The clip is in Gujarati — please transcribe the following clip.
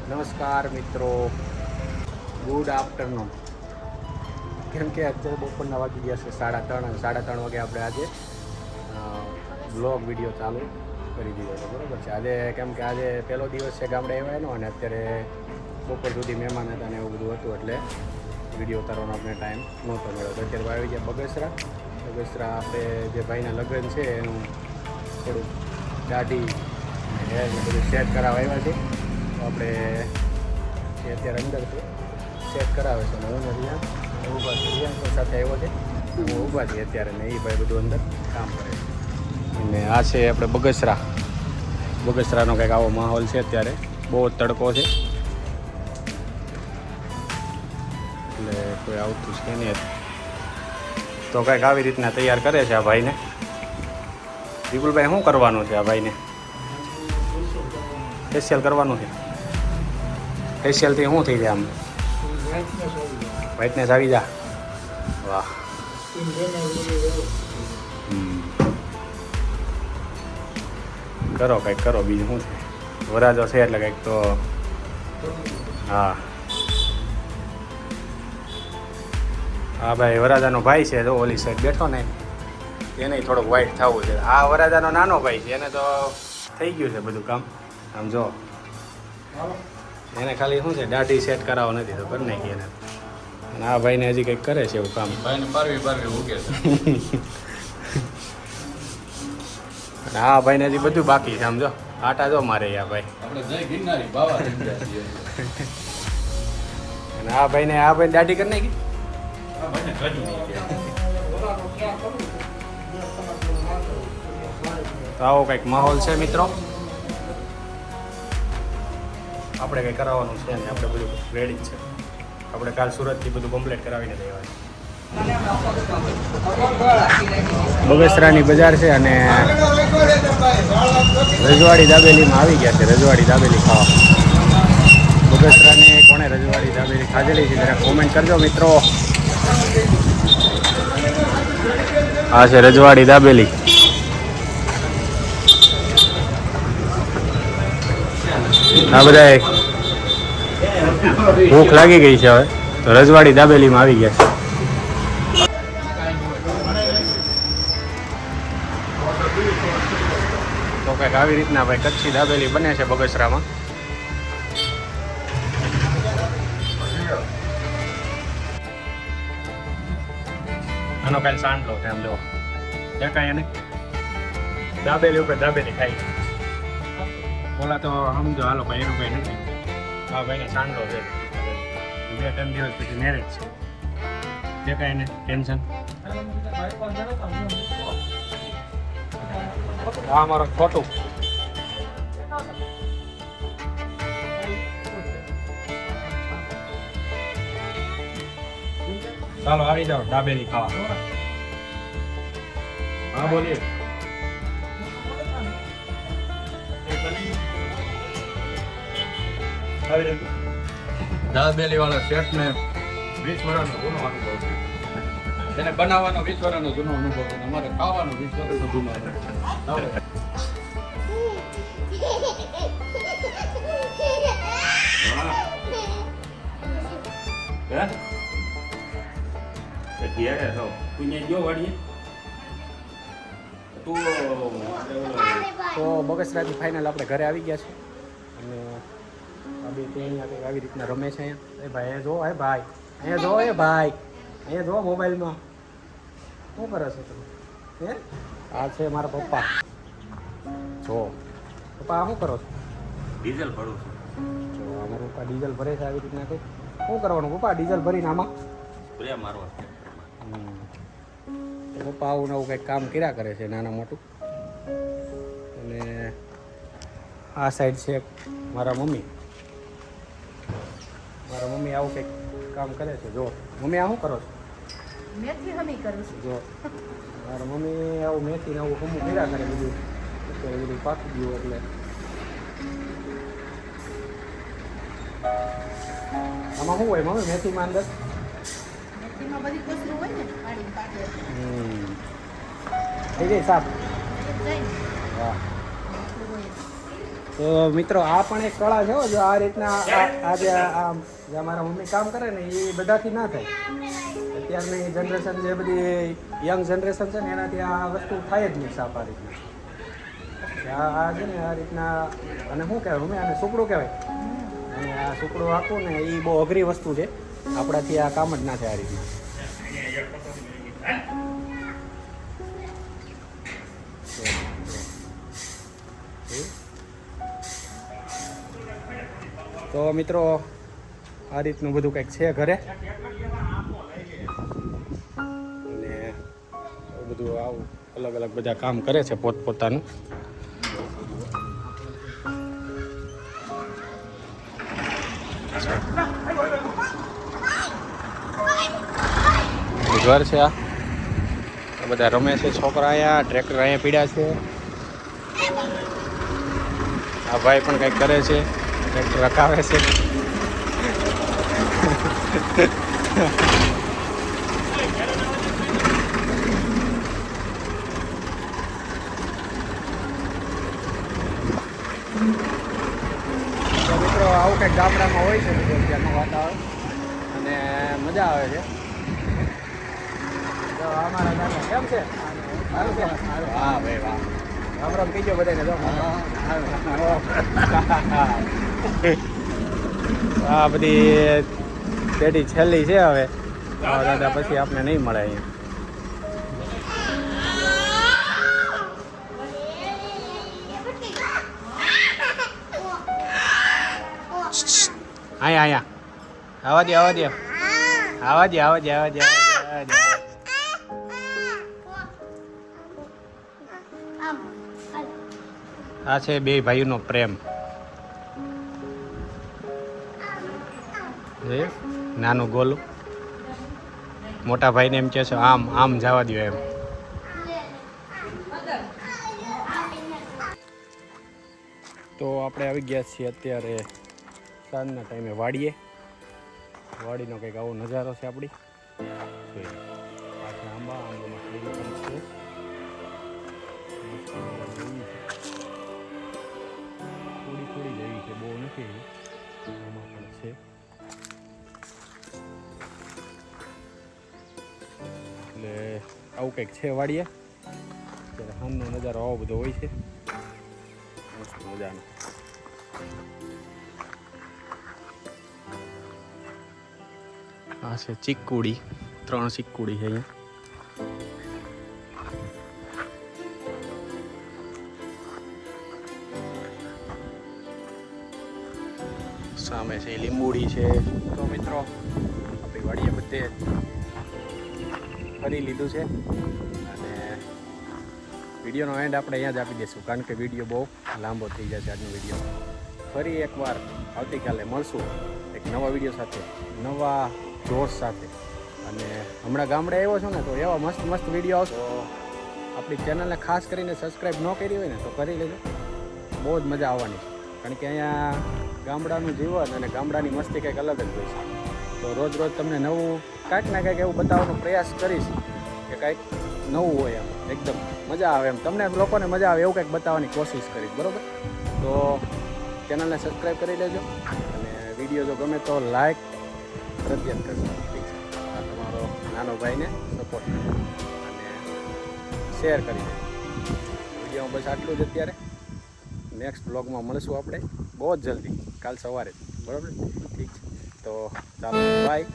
નમસ્કાર મિત્રો, ગુડ આફ્ટરનૂન. કેમ કે અત્યારે બપોરના વાગી ગયા છે 3:30 અને 3:30 વાગે આપણે આજે બ્લોગ વિડીયો ચાલુ કરી દીધો છે. બરાબર છે. આજે કેમ કે આજે પહેલો દિવસ છે ગામડે આવ્યા એનો, અને અત્યારે બપોર સુધી મહેમાન હતા અને એવું બધું હતું, એટલે વિડીયો ઉતારવાનો આપણે ટાઈમ નહોતો મળ્યો. તો અત્યારે આવી ગયા બગસરા. આપણે જે ભાઈના લગ્ન છે એનું થોડુંક દાઢી હેર ને બધું સેટ કરાવવા આવ્યા છે. તો આપણે અત્યારે અંદર સેટ કરાવે છે અને હું રિયાન ઊભા છે. રિયાન તો સાથે આવ્યો છે, હું ઊભા છીએ અત્યારે, ને એ ભાઈ બધું અંદર કામ કરે છે. અને આ છે આપણે બગસરાનો કંઈક આવો માહોલ છે અત્યારે. બહુ જ તડકો છે એટલે કોઈ આવતું છે નહીં. તો કંઈક આવી રીતના તૈયાર કરે છે આ ભાઈને. વિપુલભાઈ શું કરવાનું છે આ ભાઈને? ફેશિયલ કરવાનું છે. ફેશિયલથી શું થઈ જાય આમ? વ્હાઇટનેસ આવી જા. વાહ. કરો કંઈક કરો, બીજું શું છે? વરાજો છે એટલે કંઈક તો. હા હા ભાઈ, વરાજાનો ભાઈ છે. તો ઓલી સાઈડ બેઠો ને એને થોડોક વ્હાઈટ થવું છે. આ વરાજાનો નાનો ભાઈ છે, એને તો થઈ ગયું છે બધું કામ. આમ જો, એને ખાલી શું છે, દાઢી સેટ કરાવો નથી તો કરી નાખી એને. અને આ ભાઈને હજી કંઈક કરે છે એવું કામ. ભાઈને પારવી ઉગે છે. અને આ ભાઈને હજી બધું બાકી છે. આમ જો આટા જો મારે આ ભાઈ. આપણે જય ગિરનારી બાવા થઈ ગયા છીએ. અને આ ભાઈને દાઢી કરી નાખી. આ ભાઈને કજુ નહીં તો આવો કંઈક માહોલ છે મિત્રો. આપણે કંઈ કરાવવાનું છે ને, આપણે બધું રેડી જ છે. આપણે કાલ સુરતથી બધું કમ્પ્લીટ કરાવીને દેવાનું. બગસરાની બજાર છે અને રજવાડી દાબેલીમાં આવી ગયા છે. રજવાડી દાબેલી ખાવા. બગસરાની કોણે રજવાડી દાબેલી ખાધેલી છે જરા કોમેન્ટ કરજો મિત્રો. આ છે રજવાડી દાબેલી. આ બધા ભૂખ લાગી ગઈ છે, હવે તો રજવાડી દાબેલીમાં આવી ગયા છે. તો કંઈક આવી રીતના ભાઈ કચ્છી દાબેલી બને છે બગસરામાં. આનો કાંઈ સાંડલો છે. આમ જો દેખાય એને દાબેલી ઉપર દાબેલી ખાઈ. ઓલા તો સમજો હાલો ભાઈ, એનું ભાઈ નથી. હા ભાઈને સાંડલો છે. 2-3 દિવસ પછી મેરેજ છે. દેખાય એને ટેન્શન. હા મારો ખોટું. ચાલો આવી જાઓ દાબેલી ખાવા. હા બોલીએ. દાબેલી વાળા શેઠ ને 20 વર્ષનો જૂનો અનુભવ છે. તેને બનાવવાનો 20 વર્ષનો જૂનો અનુભવ છે. અમારે ખાવાનો 20 વર્ષનો જૂનો અનુભવ. તો બગસરાથી ફાઇનલ આપણે ઘરે આવી ગયા છે. અને આ બે અહીંયા કંઈક આવી રીતના રમે છે. અહીંયા એ ભાઈ અહીંયા જો, હે ભાઈ અહીંયા જો, એ ભાઈ અહીંયા જો મોબાઈલમાં શું કરે છે તમે? હે આ છે મારા પપ્પા. જો પપ્પા આ શું કરો છો? ડીઝલ ભરું છું. જો અમારા પપ્પા ડીઝલ ભરે છે આવી રીતના. કંઈક શું કરવાનું પપ્પા ડીઝલ ભરીને આમાં? સ્પ્રે મારવા. પપ્પા આવું નવું કંઈક કામ કર્યા કરે છે નાના મોટું. અને આ સાઈડ છે મારા મમ્મી. આવું કંઈક કામ કરે છે. જો મમ્મી આ શું કરો છો? મેથી હમી કરું છું. જો મારા મમ્મી આવું મેથી આવું હમું કર્યા કરે બધું. અત્યારે બધું પાકી ગયું એટલે આમાં શું હોય મમ્મી મેથીમાં અંદર? મેથીમાં બધી કચરું હોય ને, પાડી પાડી થઈ જાય સાફ. જાય ને. વાહ. એટલું હોય. તો મિત્રો આ પણ એક કળા છે હો. જો આ રીતના આ જે મારા મમ્મી કામ કરે ને એ બધાથી ના થાય. અત્યારની જનરેશન જે બધી યંગ જનરેશન છે ને એનાથી આ વસ્તુ થાય જ નહીં સાફ આ રીતના. આ છે ને આ રીતના અને શું કહેવાય મમ્મી આને સુકડું કહેવાય. અને આ સુકડું આખું ને એ બહુ અઘરી વસ્તુ છે. આપણાથી આ કામ જ ના થાય આ રીતના. તો મિત્રો આ રીતનું બધું કંઈક છે ઘરે અને બધું આવું અલગ અલગ બધા કામ કરે છે પોતપોતાનું. ઘર છે આ બધા રમે છે છોકરા. અહીંયા ટ્રેક્ટર અહીંયા પીડ્યા છે. આ ભાઈ પણ કંઈક કરે છે, ટ્રેક્ટર રખાવે છે. તો મિત્રો આવું કંઈક ગામડામાં હોય છે બધું અત્યારનું વાતાવરણ અને મજા આવે છે. તો અમારા દાદા કેમ છે? સારું છે? વાહ ભાઈ વાહ. રામ રામ કહીજો બધાને. જો આ બધી પેઢી છેલ્લી છે હવે. દાદા પછી આપણે નહીં મળે અહીંયા. અહીંયા આવા દે આવા દે આવા દે આવા દે આવા દે. આ છે બે ભાઈઓનો પ્રેમ. નાનું ગોલું મોટા ભાઈને એમ કહે છે આમ આમ જવા દો એમ. તો આપણે આવી ગયા છીએ અત્યારે સાંજના ટાઈમે વાડીએ. વાડીનો કંઈક આવો નજારો છે આપણી. પાછળ આંબા આંબામાં કેરી પણ છે. થોડી થોડી જેવી છે, બહુ નથી. આમાં પણ છે. એટલે આવું કંઈક છે વાડીએ. ત્યારે સાંજનો નજારો આવો બધો હોય છે. મસ્ત મજાનો. આ છે ચીકુડી. 3 ચીકુડી છે અહીંયા. સામે છે લીંબુડી છે. તો મિત્રો આપણી વાડીએ બધે ફરી લીધું છે અને વિડીયોનો એન્ડ આપણે અહીંયા જ આપી દઈશું, કારણ કે વિડીયો બહુ લાંબો થઈ જશે આજનો વિડીયો. ફરી એકવાર આવતીકાલે મળશું એક નવા વિડીયો સાથે, નવા જોશ સાથે. અને હમણાં ગામડે આવ્યો છું ને તો એવા મસ્ત મસ્ત વિડીયો આવશે. તો આપણી ચેનલને ખાસ કરીને સબસ્ક્રાઈબ ન કરી હોય ને તો કરી લેજો. બહુ જ મજા આવવાની છે, કારણ કે અહીંયા ગામડાનું જીવન અને ગામડાની મસ્તી કંઈક અલગ જ હોય છે. તો રોજ રોજ તમને નવું કાંઈક ને કાંઈક એવું બતાવવાનો પ્રયાસ કરીશ કે કાંઈક નવું હોય એમ, એકદમ મજા આવે એમ, તમને લોકોને મજા આવે એવું કંઈક બતાવવાની કોશિશ કરીશ. બરાબર? તો ચેનલને સબસ્ક્રાઈબ કરી લેજો અને વિડીયો જો ગમે તો લાઈક ફરજિયાત કરજો. ઠીક છે? આ તમારો નાનો ભાઈને સપોર્ટ કરજો અને શેર કરી દેજો. વિડીયોમાં બસ આટલું જ અત્યારે. નેક્સ્ટ બ્લોગમાં મળશું આપણે બહુ જ જલ્દી, કાલ સવારે. બરાબર? ઠીક છે. તો ચાલો બાય.